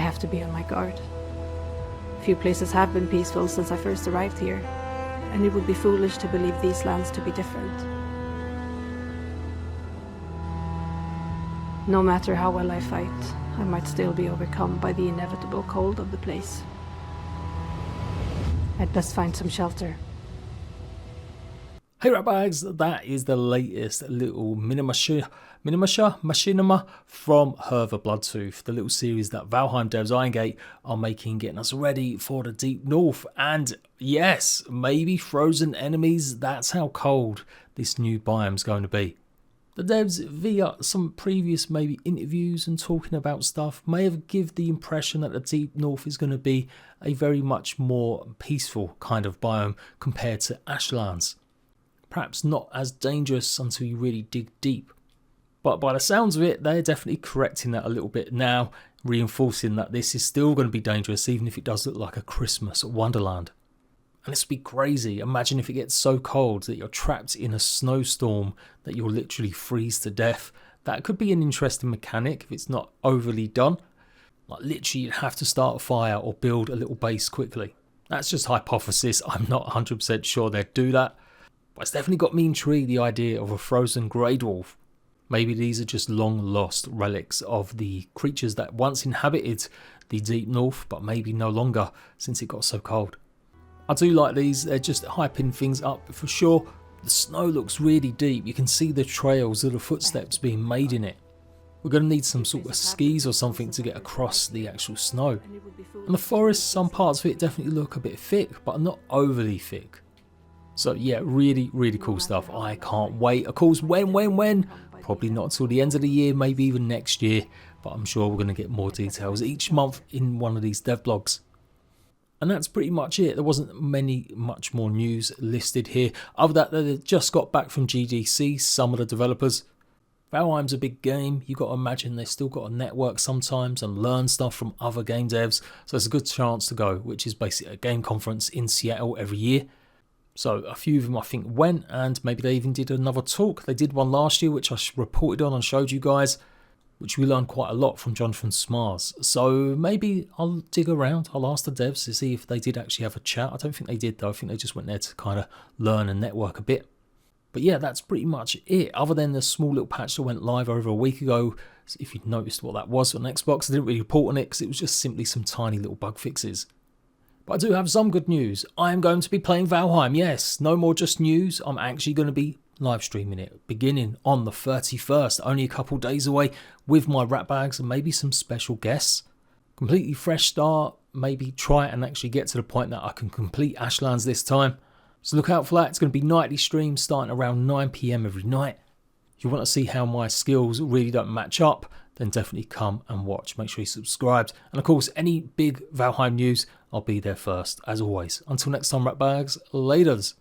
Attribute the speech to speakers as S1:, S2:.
S1: have to be on my guard. Few places have been peaceful since I first arrived here, and it would be foolish to believe these lands to be different. No matter how well I fight, I might still be overcome by the inevitable cold of the place. I'd best find some shelter.
S2: Hey Ratbags, that is the latest little machinima from Her the Bloodtooth, the little series that Valheim devs Iron Gate are making, getting us ready for the deep north. And yes, maybe frozen enemies, that's how cold this new biome's going to be. The devs, via some previous maybe interviews and talking about stuff, may have given the impression that the deep north is going to be a very much more peaceful kind of biome compared to Ashlands. Perhaps not as dangerous until you really dig deep. But by the sounds of it, they're definitely correcting that a little bit now, reinforcing that this is still going to be dangerous even if it does look like a Christmas wonderland. And this would be crazy. Imagine if it gets so cold that you're trapped in a snowstorm that you'll literally freeze to death. That could be an interesting mechanic if it's not overly done. Like literally you'd have to start a fire or build a little base quickly. That's just hypothesis. I'm not 100% sure they'd do that. But it's definitely got me intrigued, the idea of a frozen grey dwarf. Maybe these are just long lost relics of the creatures that once inhabited the deep north, but maybe no longer since it got so cold. I do like these, they're just hyping things up for sure. The snow looks really deep, you can see the trails of the footsteps being made in it. We're going to need some sort of skis or something to get across the actual snow. And the forest, some parts of it definitely look a bit thick, but not overly thick. So yeah, really cool stuff. I can't wait. Of course, when? Probably not until the end of the year, maybe even next year. But I'm sure we're going to get more details each month in one of these dev blogs. And that's pretty much it. There wasn't much more news listed here. Other than that, they just got back from GDC, some of the developers. Valheim's a big game. You've got to imagine they've still got to network sometimes and learn stuff from other game devs. So it's a good chance to go, which is basically a game conference in Seattle every year. So a few of them I think went, and maybe they even did another talk. They did one last year which I reported on and showed you guys, which we learned quite a lot from Jonathan Smars. So maybe I'll dig around, I'll ask the devs to see if they did actually have a chat. I don't think they did though, I think they just went there to kind of learn and network a bit. But yeah, that's pretty much it, other than the small little patch that went live over a week ago. If you noticed what that was on Xbox, I didn't really report on it because it was just simply some tiny little bug fixes. But I do have some good news. I am going to be playing Valheim, yes. No more just news. I'm actually going to be live streaming it, beginning on the 31st, only a couple days away, with my Ratbags and maybe some special guests. Completely fresh start, maybe try it and actually get to the point that I can complete Ashlands this time. So look out for that. It's going to be nightly streams starting around 9 PM every night. If you want to see how my skills really don't match up, then definitely come and watch. Make sure you're subscribed. And of course, any big Valheim news, I'll be there first, as always. Until next time, Ratbags, laters.